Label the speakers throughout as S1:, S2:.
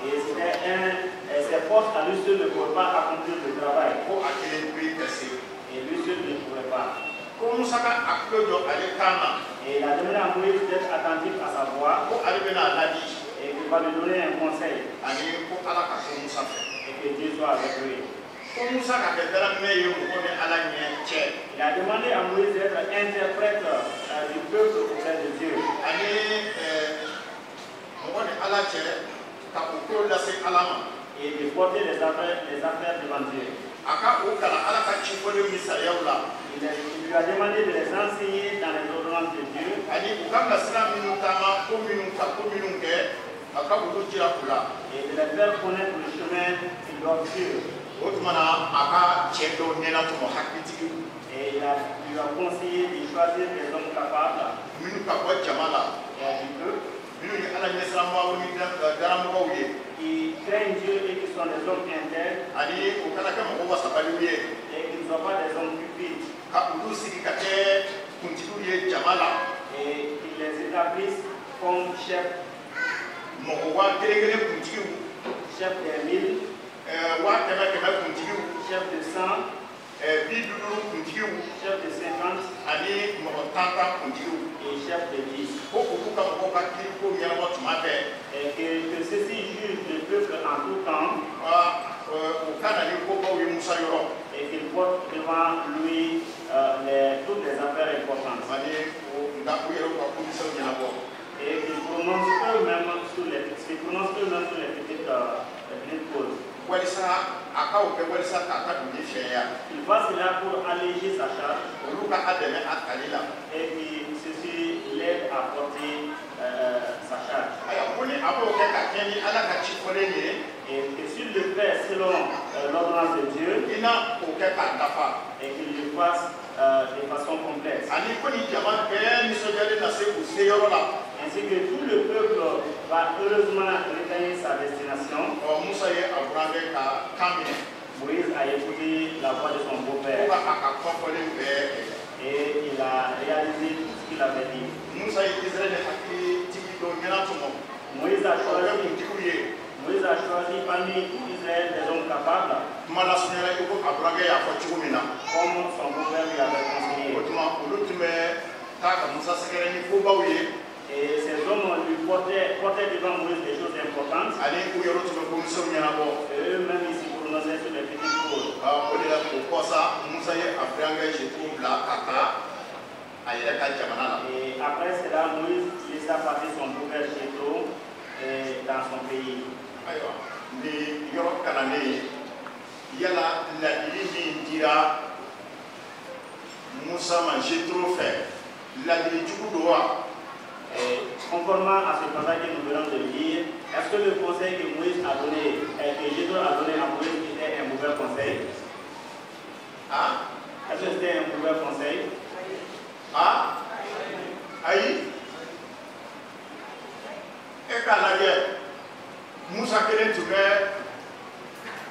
S1: Et ses forces à lui seul ne pourraient pas accomplir le travail. Et lui seul ne pourrait pas. Et il a demandé à Moïse d'être attentif à sa voix. Et qu'il va lui donner un conseil. Et que Dieu soit avec lui. Il a demandé à Moïse d'être interprète du peuple auprès de Dieu. Et de porter les affaires devant Dieu. Il lui a demandé de les enseigner dans les ordonnances de Dieu. Et de les faire connaître le chemin qu'ils doivent suivre. Et il lui a conseillé de choisir des hommes capables du peuple qui craignent Dieu et qui sont des hommes intègres et qui ne sont pas des hommes cupides et qui les établissent comme chefs des milles, chef de 100, chef de 50 et chef de 10. Et que ceci juge le peuple en tout temps et qu'il porte devant lui toutes les affaires importantes. Et qu'ils prononcent eux-mêmes sur les petites causes. Il va cela pour alléger sa charge et que ceci l'aide à porter sa charge. Et que s'il le fait selon l'ordonnance de Dieu, et qu'il le fasse de façon complète. Ainsi que tout le peuple va heureusement atteindre sa destination. Moïse a écouté la voix de son beau-père et il a réalisé tout ce qu'il avait dit. Moïse a choisi parmi Israël des hommes capables, comme son beau-père lui avait conseillé. Et ces hommes lui portaient devant Moïse des choses importantes. Et eux-mêmes ils s'y prononçaient sur les petites choses. Et après cela, Moïse laissa partir son beau-père Jéthro dans son pays. Et conformément à ce passage que nous venons de lire, est-ce que le conseil que Moïse a donné, que Jéthro a donné à Moïse était un mauvais conseil? Est-ce que c'était un mauvais conseil?
S2: Aïe. Et quand la guerre, Moussa Kélé Touré,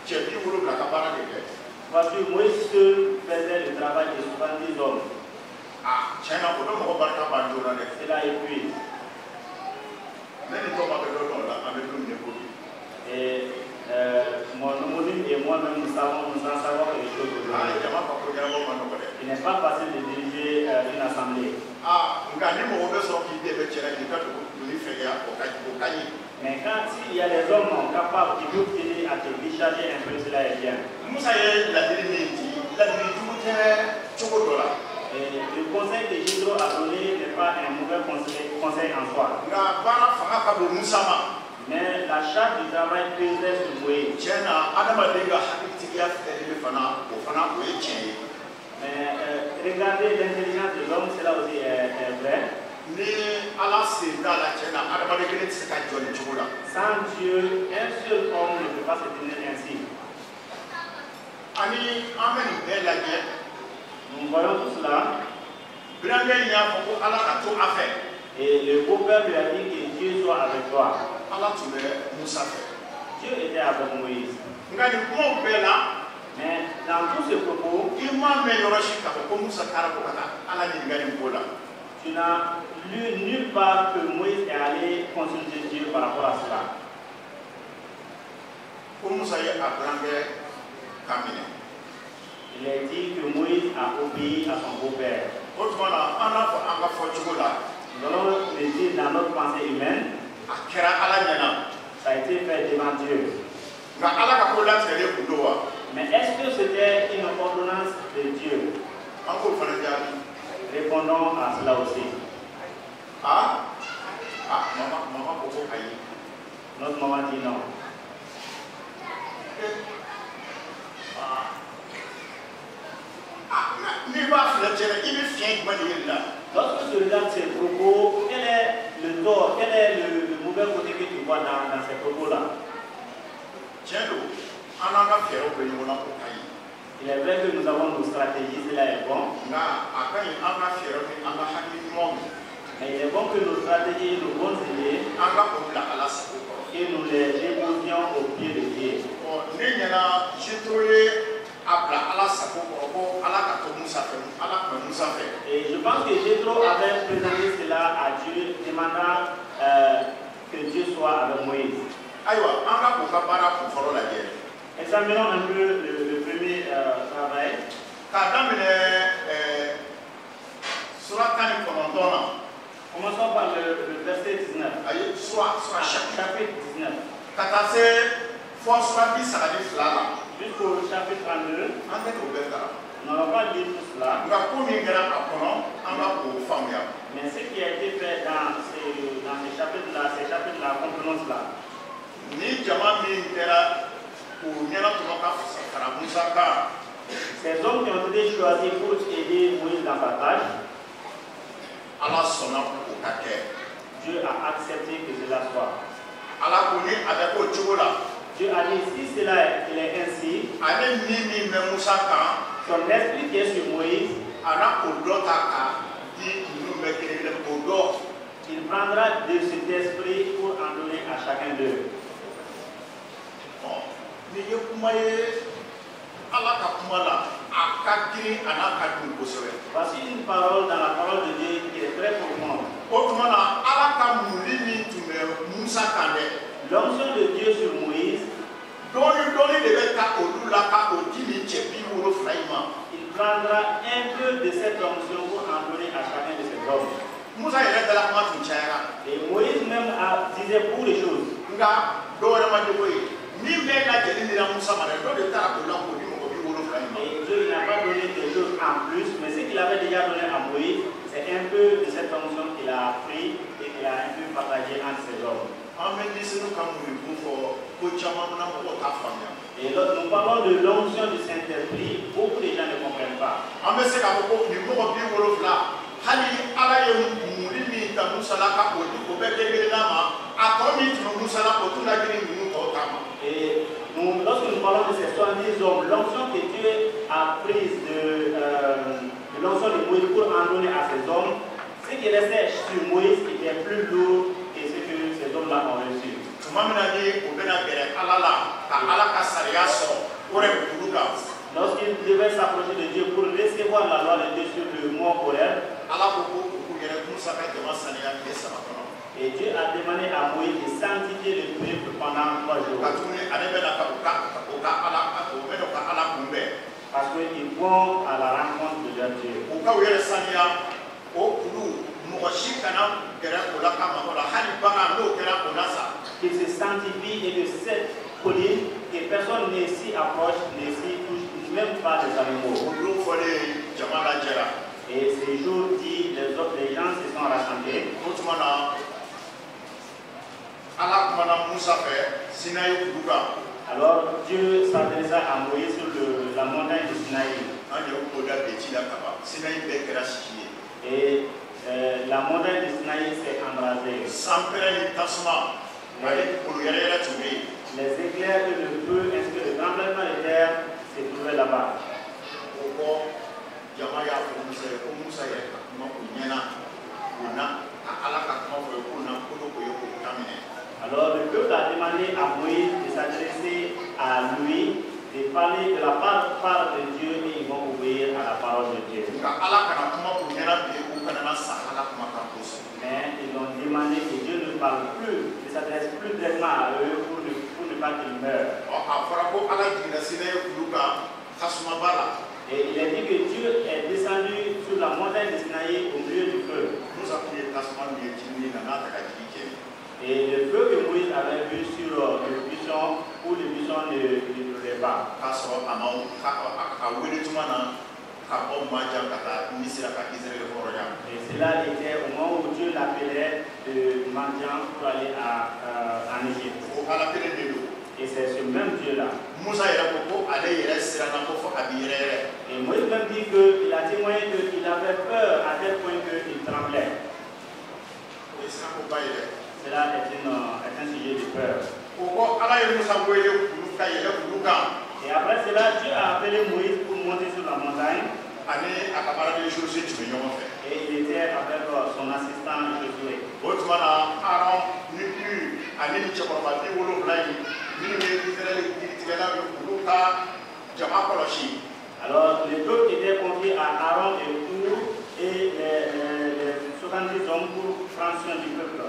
S2: j'ai dit vous le
S1: parce que Moïse seul faisait le travail de 70 hommes. Cela épuise. Et mon homonyme et moi-même nous en savons quelque chose aujourd'hui. Il n'est pas facile de diriger une assemblée. Mais quand il y a des hommes capables qui peuvent t'aider à te décharger un peu, cela est bien. Et le conseil que Jéthro a donné n'est pas un mauvais conseil en soi. Mais la charge du travail pesait sur Moïse. Mais regardez l'intelligence de l'homme, cela aussi est vrai. Sans Dieu, un seul homme ne peut pas se tenir ainsi. Nous voyons tout cela. Et le beau-père lui a dit que Dieu soit avec toi. Dieu était avec Moïse. Mais dans tout ce propos, tu n'as lu nulle part que Moïse est allé consulter Dieu par rapport à cela. Il est dit que Moïse a obéi à son beau-père. Nous allons le dire dans notre pensée humaine. Ça a été fait devant Dieu. Mais est-ce que c'était une ordonnance de Dieu? Répondons à cela aussi. Notre maman dit non. Lorsque tu regardes ces propos, quel est le tort, quel est le mauvais côté que tu vois dans ces propos-là? Il est vrai que nous avons nos stratégies, cela est bon. Mais il est bon que nos stratégies, nos bonnes idées, et nous les déposions au pied de Dieu. Et je pense que Jétro avait présenté cela à Dieu, demandant que Dieu soit avec Moïse. Examinons un peu le premier travail. Commençons par le verset 19. Chapitre 19. Jusqu'au chapitre 32. On ne va pas lire tout cela. Mais ce qui a été fait dans ces chapitres-là, comprenons cela. Ces hommes qui ont été choisis pour aider Moïse dans sa tâche, Dieu a accepté que cela soit. Dieu a dit, si cela est ainsi, son esprit qui est sur Moïse, il prendra de cet esprit pour en donner à chacun d'eux. Voici une parole dans la parole de Dieu qui est très profonde. L'onction de Dieu sur Moïse, il prendra un peu de cette onction pour en donner à chacun de ces hommes. Et Moïse même disait pour les choses. Et Dieu n'a pas donné des choses en plus, mais ce qu'il avait déjà donné à Moïse, c'est un peu de cette onction qu'il a pris et qu'il a un peu partagé entre ses hommes. Et lorsque nous parlons de l'onction du Saint-Esprit, beaucoup de gens ne comprennent pas. Et lorsque nous parlons de ces 70 hommes, l'onction que Dieu a prise de l'onction de Moïse pour en donner à ces hommes, ce qui restait sur Moïse était plus lourd que ce que ces hommes-là ont reçu. Lorsqu'ils devaient s'approcher de Dieu pour recevoir la loi de Dieu sur le mont Horeb, et Dieu a demandé à Moïse de sanctifier le peuple pendant 3 jours. Parce qu'ils vont à la rencontre de leur Dieu. Qu'ils se sanctifient et que cette colline, que personne ne s'y approche, ne s'y touche, même pas les animaux. Et ces jours dit, les gens se sont rassemblés. Alors Dieu s'adressa à Moïse sur la montagne de Sinaï. Et la montagne de Sinaï s'est embrasée. Les éclairs et le feu ainsi que le tremblement de terre se trouvaient là-bas. Alors le peuple a demandé à Moïse de s'adresser à lui, de parler de la part de Dieu et ils vont obéir à la parole de Dieu. Mais ils ont demandé que Dieu ne parle plus, ne s'adresse plus directement à eux pour ne pas qu'ils meurent. Et il a dit que Dieu est descendu sur la montagne de Sinaï au milieu du feu. Et le feu que Moïse avait vu sur le buisson, où le buisson ne brûlait pas. Et cela était au moment où Dieu l'appelait de mendiant pour aller en Égypte. Et c'est ce même Dieu-là. Et Moïse même dit qu'il a témoigné qu'il avait peur à tel point qu'il tremblait. Cela est un sujet de peur. Et après cela, Dieu a appelé Moïse pour monter sur la montagne. Et il était avec son assistant Josué. Alors le peuple était confié à Aaron et Hur et les 70 hommes pour prendre soin du peuple.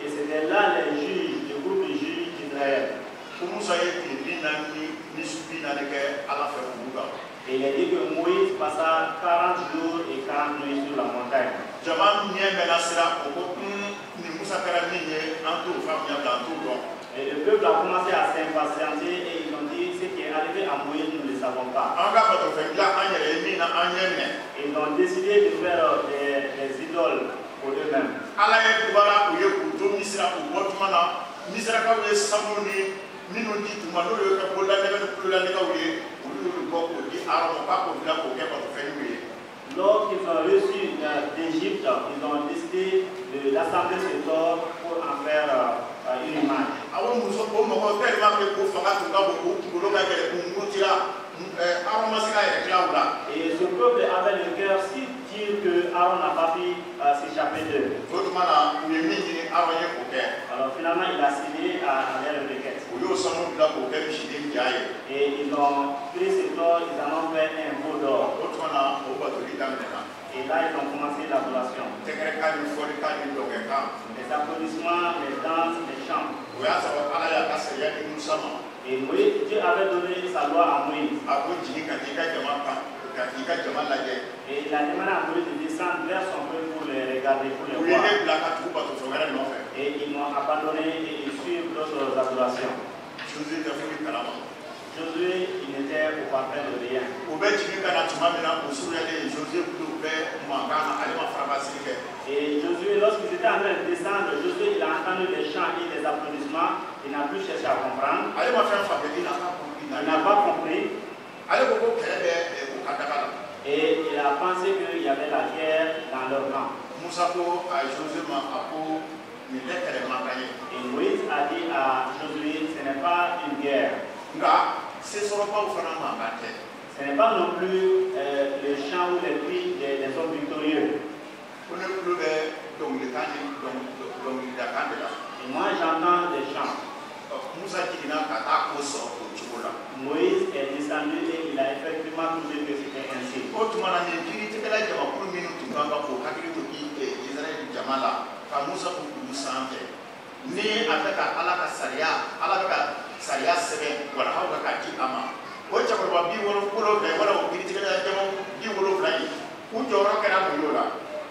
S1: Et c'était là les juges, le groupe de juges d'Israël. Et il a dit que Moïse passa 40 jours et 40 nuits sur la montagne. Et le peuple a commencé à s'impatienter et ils ont dit ce qui est arrivé à Moïse, nous ne le savons pas. Ils ont décidé de faire des idoles pour eux-mêmes. Lorsqu'ils ont reçu d'Égypte, ils ont décidé d'assembler ce corps pour en faire une image. Et ce peuple avait le cœur si dur que Aaron n'a pas pu s'échapper d'eux. Alors finalement, il a cédé à leur requête. Et ils ont pris ce corps, ils en ont fait un veau d'or. Et là, ils ont commencé l'adoration. Les applaudissements, les danses, les chants. Et Moïse, Dieu avait donné sa loi à Moïse. Et il a demandé à Moïse de descendre vers son peuple pour les regarder, pour les voir. Et ils m'ont abandonné et ils suivent d'autres adorations. Josué, il n'était au parfait de rien. Et Josué, lorsqu'il était en train de descendre, Josué, il a entendu les chants et les applaudissements. Il n'a plus cherché à comprendre. Il n'a pas compris. Et il a pensé qu'il y avait la guerre dans leur camp. Et Moïse a dit à Josué, ce n'est pas une guerre. Ce n'est pas non plus le chant ou les cris des hommes victorieux. Et moi j'entends des chants. Moïse est descendu et il a effectivement trouvé que c'était ainsi.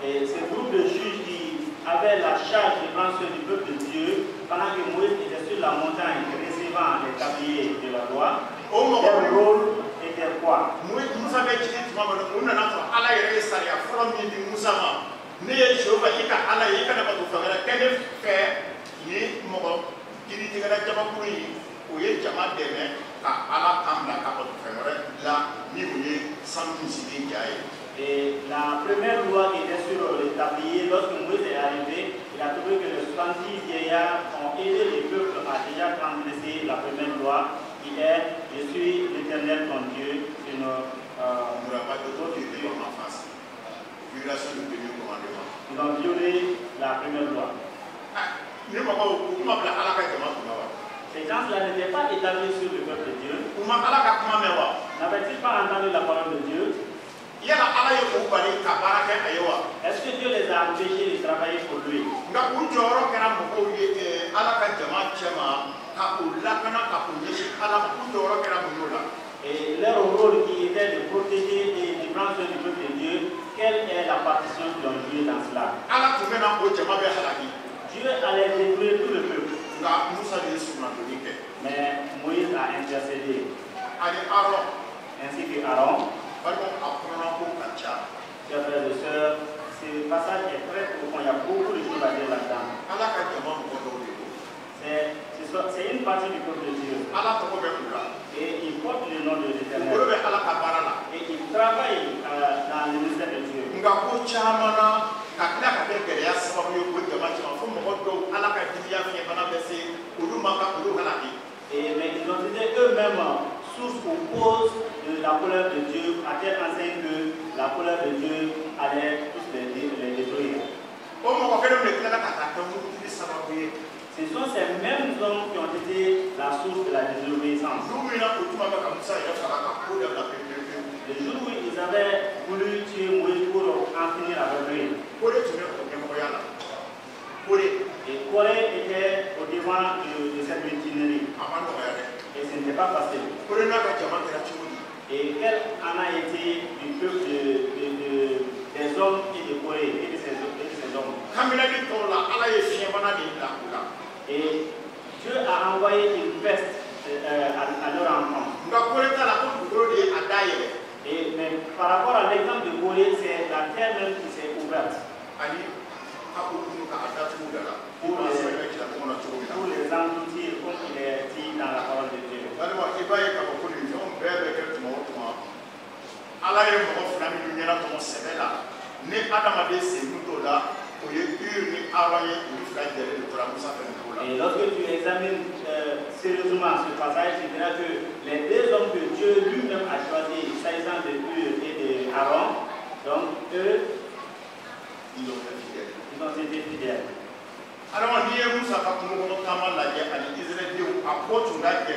S1: Et ce groupe de juges qui avaient la charge de prendre soin du peuple de Dieu, pendant que Moïse était sur la montagne recevant les tabliers de la loi, leur rôle était quoi? Et la première loi qui était sur le tablier, lorsque Moïse est arrivé, il a trouvé que les 70 vieillards ont aidé les peuples à déjà transgresser la première loi, qui est « Je suis l'Éternel ton Dieu, tu ne pas d'autre Dieu en face ». Ils ont violé la première loi. Ces gens-là n'étaient pas établis sur le peuple de Dieu. N'avaient-ils pas entendu la parole de Dieu? Est-ce que Dieu les a empêchés de travailler pour lui? Et leur rôle qui était de protéger et de prendre soin du peuple de Dieu, quelle est la partition qu'ils ont joué dans cela? Dieu allait détruire tout le peuple. Mais Moïse a intercédé. Ainsi que Aaron. Chers frères et sœurs, ce passage est très profond. Il y a beaucoup de choses à dire là-dedans. C'est une partie du peuple de Dieu. Et il porte le nom de l'Éternel. Et il travaille dans le ministère de Dieu. Mais ils ont été eux-mêmes source ou cause de la colère de Dieu, à telle enseigne que la colère de Dieu allait tous les détruire. Ce sont ces mêmes hommes qui ont été la source de la désobéissance. Le jour où ils avaient voulu tuer Moïse pour en finir avec lui. Et Corée était au devant de cette mutinerie. Et ce n'était pas facile. Et quel en a été du peuple des hommes et de Corée et de ces hommes? Et Dieu a envoyé une peste à leur enfant. Mais par rapport à l'exemple de Corée, c'est la terre même qui s'est ouverte. Pour les engloutir, comme il est dit dans la parole de Dieu. Et lorsque tu examines sérieusement ce passage, tu verras que les deux hommes que Dieu lui-même a choisis, s'agissant de Hur et de Aaron, donc eux, ils ont été fidèles. Alors, on dit que Moussa va nous montrer la guerre à l'Israël, à quoi tu l'as dit,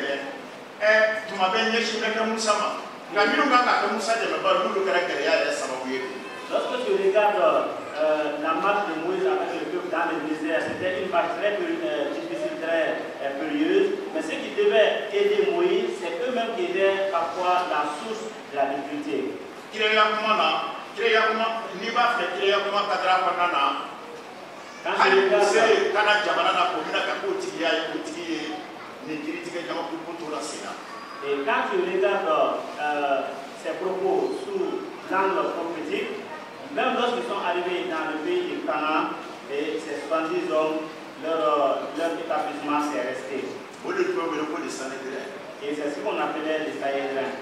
S1: tu m'avais dit que tu m'avais Moussa. Lorsque tu regardes la marche de Moïse avec le peuple dans le désert, c'était une marche très difficile, très périlleuse. Mais ceux qui devaient aider Moïse, c'est eux-mêmes qui étaient parfois la source de la difficulté. Et quand tu regardes ces propos sous l'angle prophétique, même lorsqu'ils sont arrivés dans le pays de Canaan, et ces 70 hommes, leur établissement s'est resté. Et c'est ce qu'on appelait les Sahédrins.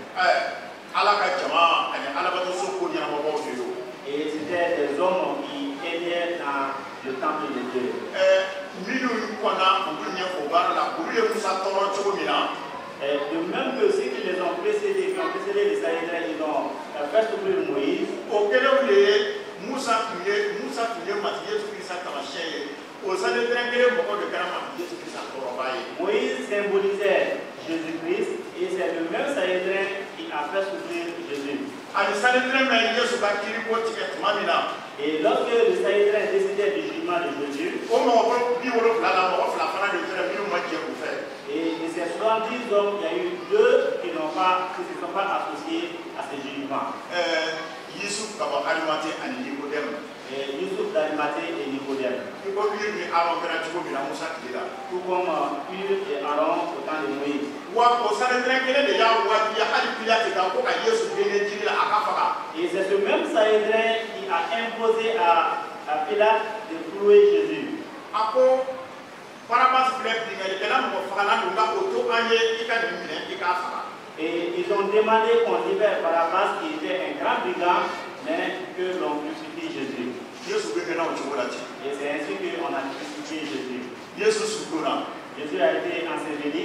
S1: Et c'était des hommes qui aidaient dans le temple de Dieu. De même que ceux qui les ont précédés, qui ont précédé les Sahédrins, ils ont fait souffrir Moïse. Moïse symbolisait Jésus-Christ et c'est le même Sahédrin qui a fait souffrir Jésus. Et lorsque le Sahédrin décidait du jugement de Jésus, et de ces 70 hommes, il y a eu 2 qui ne se sont pas associés à ce jugement. Youssouf d'Arimathée et Nicodème. Tout comme Hur et Aaron au temps de Moïse. Et c'est ce même Sahédrin qui a imposé à Pilate de clouer Jésus. Et ils ont demandé qu'on libère Barabbas qui était un grand brigand, mais que l'on crucifie Jésus. Et c'est ainsi qu'on a crucifié Jésus. Jésus a été enseveli.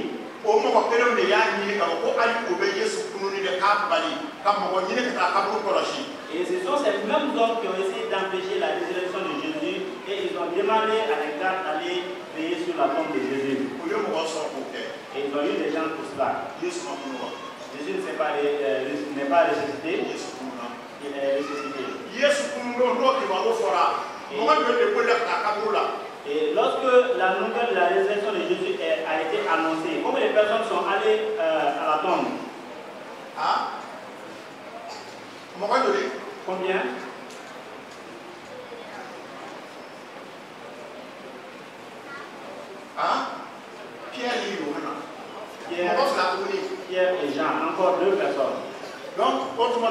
S1: Et ce sont ces mêmes hommes qui ont essayé d'empêcher la résurrection de Jésus et ils ont demandé à les gardes d'aller veiller sur la tombe de Jésus. Et ils ont eu des gens pour cela. Jésus n'est pas ressuscité. Il est ressuscité. Et lorsque la nouvelle de la résurrection de Jésus a été annoncée, comme les personnes sont allées tonne.
S2: Hein?
S1: Combien?
S2: Hein? Pierre
S1: et Jean, encore 2 personnes.
S2: Donc, autrement,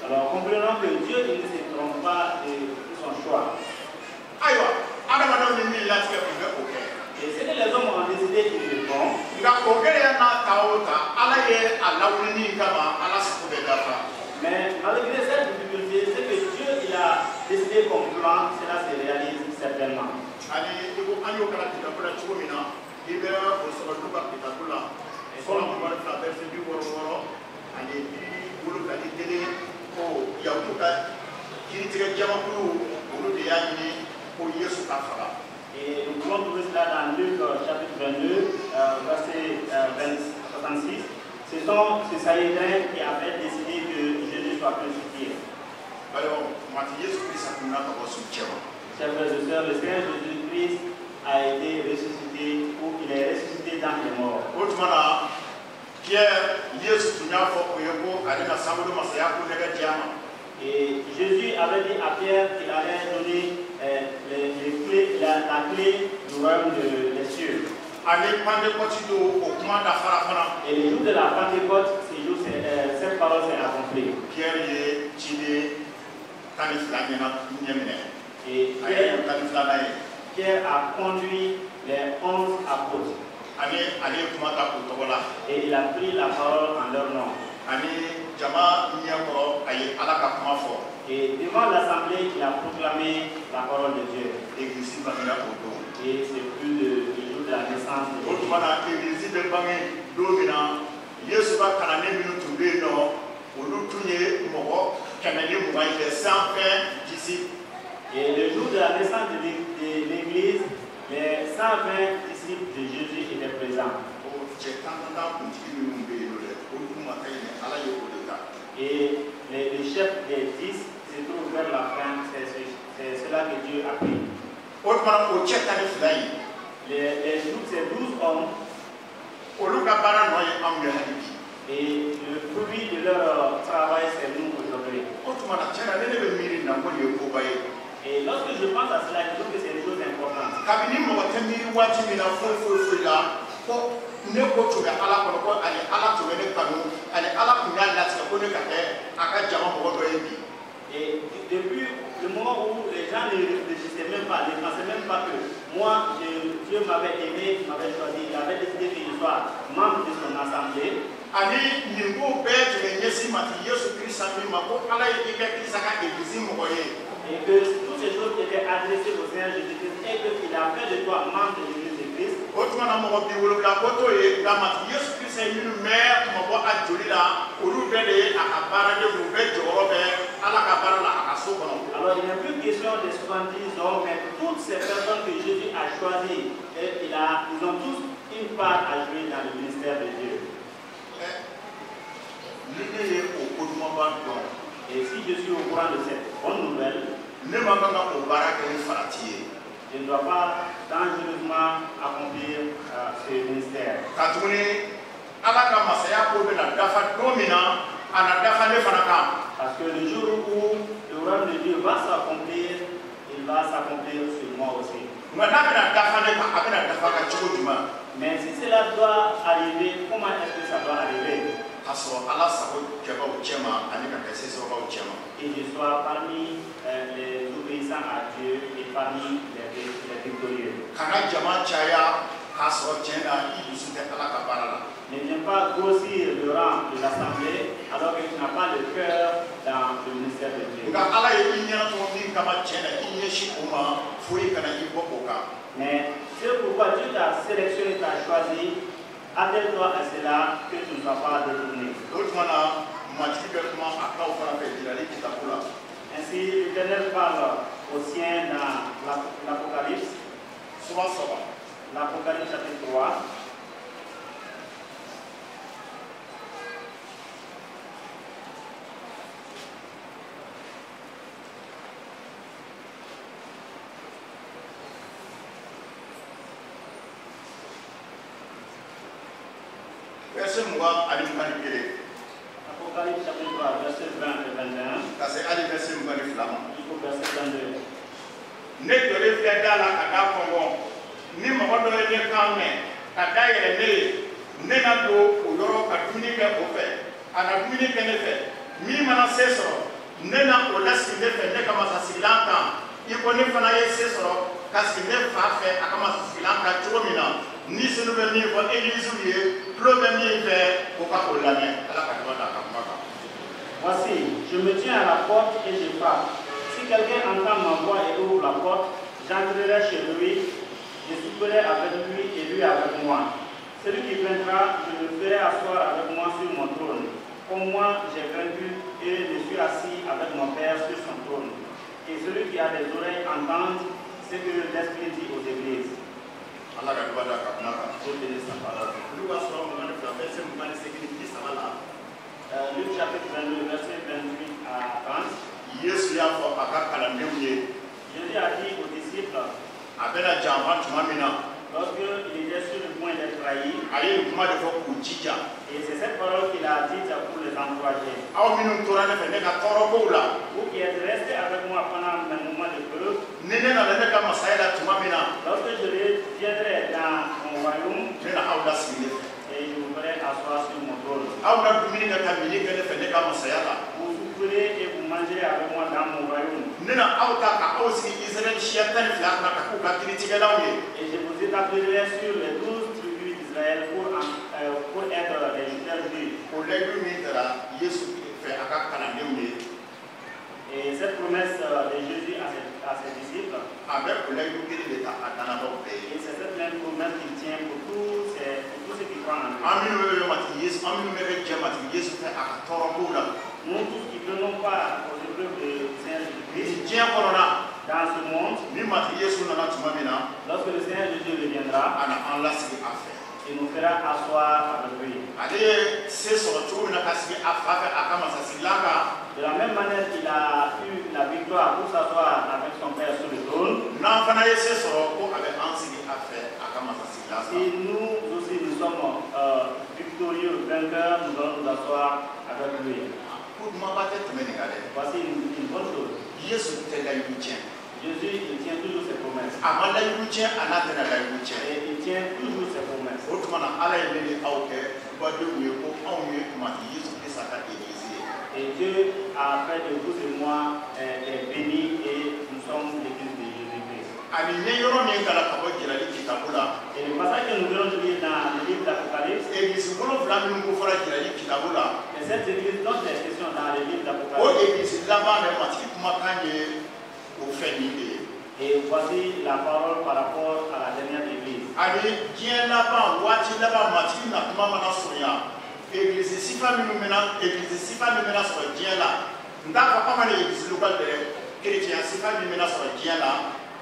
S1: alors, comprenons que Dieu ne se trompe pas de son choix. Et ce que les hommes ont décidé qu'ils le font. Mais malgré cette difficulté, ce que Dieu il a décidé comme plan, cela se réalise certainement. Et nous pouvons trouver cela dans Luc chapitre 22, verset 66. Ce sont ces Sahédins qui avaient décidé que Jésus soit crucifié. Chers frères et sœurs, le Seigneur Jésus-Christ a été ressuscité, ou il est ressuscité dans les morts. Et Jésus avait dit à Pierre qu'il allait donner la clé du royaume des cieux. Et le jour de la Pentecôte, cette parole s'est accomplie. Et Pierre a conduit les 11 apôtres. Et il a pris la parole en leur nom. Et devant l'assemblée, il a proclamé la parole de Dieu. Et c'est plus le jour de la naissance de Jésus. Et le jour de la naissance de l'Église, les 120 disciples de Jésus étaient présents. Et les chefs des 10 se trouvent vers la fin, c'est cela que Dieu a pris. Ces 12 hommes, et le fruit de leur travail, c'est nous aujourd'hui. Et lorsque je pense à cela, je trouve que c'est une chose importante. Et depuis le moment où les gens ne réfléchissaient même pas, ne pensaient même pas que moi, Dieu m'avait aimé, m'avait choisi, il avait décidé que je sois membre de son assemblée. Et que toutes ces choses étaient adressées au Seigneur Jésus-Christ et qu'il a fait de toi membre de l'Église de Christ. Alors il n'est plus question de 70 hommes, mais toutes ces personnes que Jésus a choisies, ils ont tous une part à jouer dans le ministère de Dieu. Et si je suis au courant de cette bonne nouvelle, je ne dois pas dangereusement accomplir ce ministère. Parce que le jour où le royaume de Dieu va s'accomplir, il va s'accomplir sur moi aussi. Mais si cela doit arriver, comment est-ce que ça doit arriver? Et je sois parmi les obéissants à Dieu et parmi les victorieux. Ne viens pas grossir le rang de l'assemblée alors que tu n'as pas le cœur dans le ministère de Dieu. Mais c'est pourquoi Dieu t'a sélectionné, t'a choisi. Attelle-toi à cela que tu ne sois pas détourné. Ainsi, l'Éternel parle aux siens dans l'Apocalypse. L'Apocalypse chapitre 3.
S2: verset moi à l'humanité.
S1: Apocalypse chapitre 3, verset 20 et 21.
S2: Parce que à verset moi les flamands.
S1: Jusqu'au verset 22.
S2: Ne te reflète dans la kada kongo. Ni mo do ne kame. Kada yele ne na do o yoro ka tuni ke o fe. Ana tuni ke ne fe. Mi mana seso. Ne na o lasi ne fe ne kama sa silanta. Iko ne fana ye seso. Kasi ne fa fe akama sa silanta chomina. Ni se no be ni ko église lié. Problème ni fe ko ka ko lame. Ala ka do da ka maka.
S1: Voici, je me tiens à la porte et je frappe. Si quelqu'un entend ma voix et ouvre la porte, j'entrerai chez lui, je souperai avec lui et lui avec moi. Celui qui vaincra, je le ferai asseoir avec moi sur mon trône. Comme moi, j'ai vaincu et je suis assis avec mon Père sur son trône. Et celui qui a des oreilles entende ce que l'Esprit dit aux églises.
S2: Allah ka do da ka maka.
S1: Dieu bénisse sa parole.
S2: Lu wa so mo ne fa verset mo ne sécurité ça va là.
S1: Luc chapitre 22, verset 28 à 30.
S2: Yesu ya fo aka kala ndewye.
S1: Jésus a dit aux disciples,
S2: Abela jamba tumamina.
S1: lorsqu'il était sur le point d'être trahi,
S2: Aye kuma de fo ku jija.
S1: et c'est cette parole qu'il a dite pour les encourager.
S2: Aw minnu tora ne fɛ ne ka tɔɔrɔ kow la.
S1: Vous qui êtes restés avec moi pendant mes moments de preuve,
S2: Ni ne nana ne ka masaya la tuma min na.
S1: lorsque je viendrai dans mon royaume,
S2: Ne na aw lasigi ne fɛ.
S1: et je vous ferai asseoir sur mon trône.
S2: Aw na dumuni kɛ ka mini kɛ ne fɛ ne ka masaya la.
S1: Vous souffrez et vous mangerez avec moi dans mon royaume.
S2: Ne na aw ta ka aw sigi Israël siya 12 kunna ka k'u ka kiritigɛlaw ye.
S1: Et je vous établirai sur les 12 tribus d'Israël pour être les fidèles juifs.
S2: O layidu min kɛra Yesu fɛ a ka kalandenw ye.
S1: Et cette promesse de Jésus à ses disciples,
S2: A bɛ o layidu kelen de ta a danabaaw bɛɛ ye.
S1: et c'est cette même promesse qu'il tient pour tous ceux qui croient en lui.
S2: An minnu bɛ matigi Yesu an minnu bɛ jɛ matigi Yesu fɛ a ka tɔɔrɔ kow la.
S1: Nous tous qui prenons part aux épreuves de Seigneur Jésus-Christ,
S2: Diɲɛ kɔnɔna
S1: dans ce monde,
S2: ni matigi Yesu nana tuma min na.
S1: lorsque le Seigneur Jésus reviendra,
S2: A na an lasigi a fɛ.
S1: il nous fera asseoir avec lui.
S2: Ale ye se sɔrɔ cogo min na ka sigi a fa fɛ a ka masasigilan kan.
S1: De la même manière qu'il a eu la victoire pour s'asseoir avec son Père sur le trône,
S2: N'an fana ye se sɔrɔ ko a bɛ an sigi a fɛ a ka masasigilan
S1: si
S2: kan.
S1: nous aussi nous sommes victorieux, vainqueurs, nous allons nous asseoir avec lui.
S2: Ko dumaba tɛ tɛmɛ nin kan dɛ.
S1: Voici une bonne chose.
S2: Yesu tɛ layidu tiɲɛ.
S1: Jésus, il tient toujours ses promesses.
S2: A ma layidu tiɲɛ a n'a tɛna layidu tiɲɛ.
S1: Et il tient toujours ses promesses.
S2: O tuma na Ala ye ne ni aw kɛ badenw ye ko anw ye matigi Yesu Kirista ka église ye.
S1: Et Dieu a fait de vous et moi des bénis et nous sommes l'église de Jésus-Christ.
S2: Ani ɲɛ yɔrɔ min kɛra ka bɔ jirali kitabu la.
S1: Et le passage que nous venons de lire dans le livre d'Apocalypse,
S2: Église wolonfila minnu ko fɔra jirali kitabu la.
S1: et cette église dont les questions dans le livre
S2: O
S1: d'Apocalypse.
S2: église laban bɛ matigi kumakan ye o fɛn nin de ye.
S1: Et voici la parole par rapport à la dernière église.
S2: Ani diɲɛ laban waati laban matigi na kuma mana surunya. Église sifa minnu bɛna sɔrɔ diɲɛ la. N t'a fɔ anw ka ni église locale dɛ. Chrétien sifa min bɛna sɔrɔ diɲɛ la.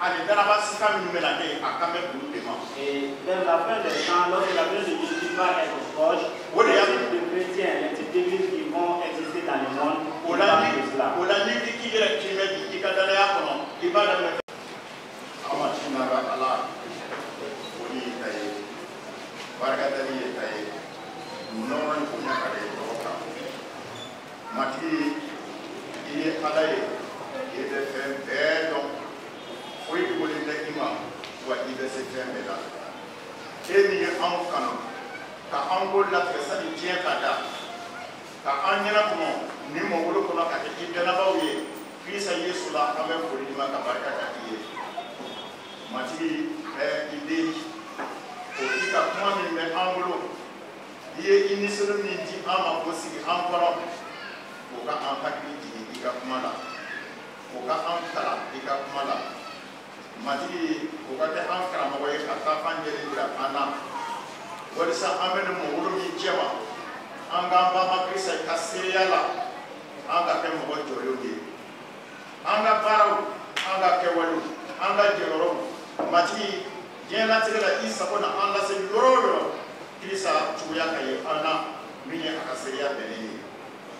S2: Ani daraba sifa minnu bɛna kɛ a kan bɛ olu de ma.
S1: Et vers la fin des temps, lorsque la venue de Jésus va être proche, les types de chrétiens, les types d'églises qui vont exister dans le monde,
S2: O
S1: on
S2: la
S1: parle de cela.
S2: ni k'i yɛrɛ kimɛ bi i ka danaya kɔnɔ i b'a daminɛ. Aw ma ci na Ala o de y'i ta ye barikadali ye ta ye nɔrɔ ni bonya ka di tɔgɔ kan. Matigi i ye Ala ye i bɛ fɛn bɛɛ dɔn foyi dogolen tɛ i ma wa i bɛ se fɛn bɛɛ la. E min ye anw kanu ka anw ko latigɛ sani diɲɛ ka da ka an ɲɛnakɔnɔ ni mɔgolo kɔnɔ ka kɛ i dɛnnabaw ye Kirisa Yesu la an bɛ foli di ma ka barika da i ye. Matigi bɛ i den o i ka kuma min bɛ an bolo i ye i nisɔndiya min di an ma k'o sigi an kɔrɔ o ka an hakili jigin i ka kuma la o ka an kalan i ka kuma la. Matigi o ka kɛ an karamɔgɔ ye ka taa fan jɛlen jira an na walasa an bɛ nin mɔgolo min jɛ ma an k'an banba Kirisa ka seereya la an ka kɛ mɔgɔ jɔlenw ye. An ka baaraw an ka kɛwalew an ka jɛyɔrɔw matigi diɲɛlatigɛ la i sago na an lase yɔrɔ o yɔrɔ Kirisa cogoya ka ye an na min ye a ka seereya bɛnnen ye.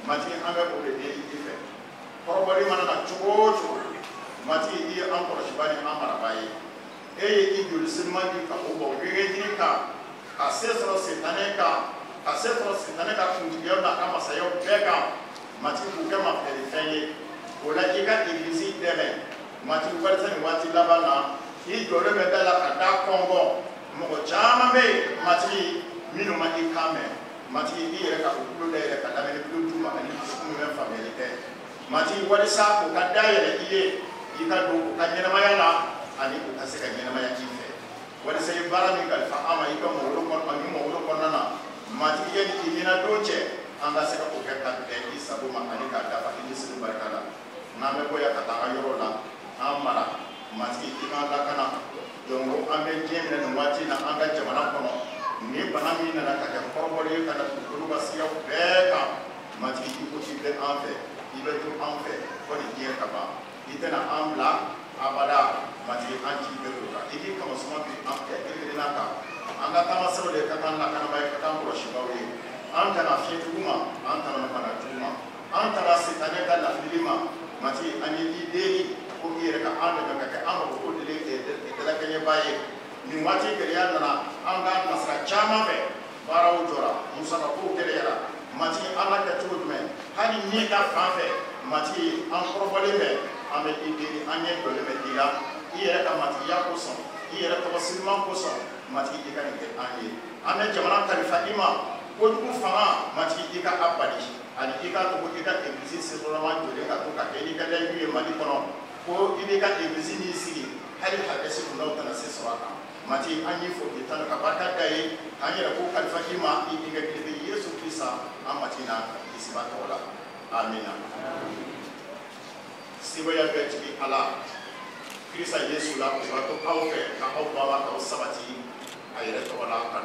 S2: Matigi an bɛ o de deli i fɛ kɔrɔbɔli mana na cogo o cogo matigi i ye an kɔlɔsiba ni an maraba ye. E ye i joli siriman di ka o bɔ wɛrɛjiri kan ka se sɔrɔ Setanɛ kan ka se fɔlɔ sitani ka kuntigiyaw n'a ka masayaw bɛɛ kan matigi k'u kɛ mafɛɛrɛfɛn ye o la i ka egilizi dɛmɛ matigi walisa nin waati laban na i jɔlen bɛ da la ka da kɔngɔ mɔgɔ caman bɛ yen matigi minnu ma i kan mɛn matigi i yɛrɛ ka o tulo dayɛlɛ ka lamɛnni tulo d'u ma ani dusukun bɛ faamuyali kɛ matigi walisa o ka dayɛlɛ i ye i ka don u ka ɲɛnamaya la ani u ka se ka ɲɛnamaya i fɛ walisa i baara min kalifa an ma i ka mɔgɔwolo kɔnɔna na matigi ye ni i ɲɛna don cɛ an ka se ka o kɛ ka bɛn i sago ma ani k'a dafa i ni sini barika la n'an bɛ bɔ yan ka taa an ka yɔrɔ la an mara matigi i k'an lakana donc an bɛ diɲɛ minɛ nin waati na an ka jamana kɔnɔ ni bana min nana ka kɛ kɔrɔbɔli ye ka na dugukolo ka siyaw bɛɛ kan matigi i ko i bɛ an fɛ i bɛ to an fɛ fɔ nin diɲɛ ka ban i tɛna an bila abada matigi an ci bɛ o kan i k'i kama suma bi an fɛ kelen-kelenna kan an ka taamasiraw de ka kan lakanaba ye ka kan kɔlɔsibaw ye an kana fiɲɛ jugu ma an kana bana jugu ma an kana sitanɛ ka lafili ma matigi an ye i deli ko i yɛrɛ ka an dɛmɛ ka kɛ an mako ko dalakɛɲɛba ye nin waati gɛlɛya nana an ka nasira caman fɛ baaraw jɔra musakakow gɛlɛyara matigi an ka kɛ cogo jumɛn hali ni ka fan fɛ matigi an kɔrɔbɔlen bɛ an bɛ i deli an ɲɛ jɔlen bɛ i la i yɛrɛ ka matigiya kosɔn i yɛrɛ tɔgɔ siriman kosɔn matigi i ka nin kɛ an ye an bɛ jamana kalifa i ma kojugu fanga matigi i ka a bali ani i ka to i ka egilizi senfɔlɔma jɔlen ka to ka kɛ i ka layidu ye mali kɔnɔ ko i b'i ka egilizi min sigi hali hakɛsi kundaw tɛna se sɔrɔ a kan matigi an y'i fo k'i tanu ka barika da ye an yɛrɛ ko kalifa i ma i denkɛ kelen bɛ yesu kirisa an matigi na kisi ba tɔgɔ la amina sebaya bɛ jigi ala kirisa yesu la o b'a to aw fɛ ka aw baba k'aw sabati a yɛrɛ tɔgɔ la ka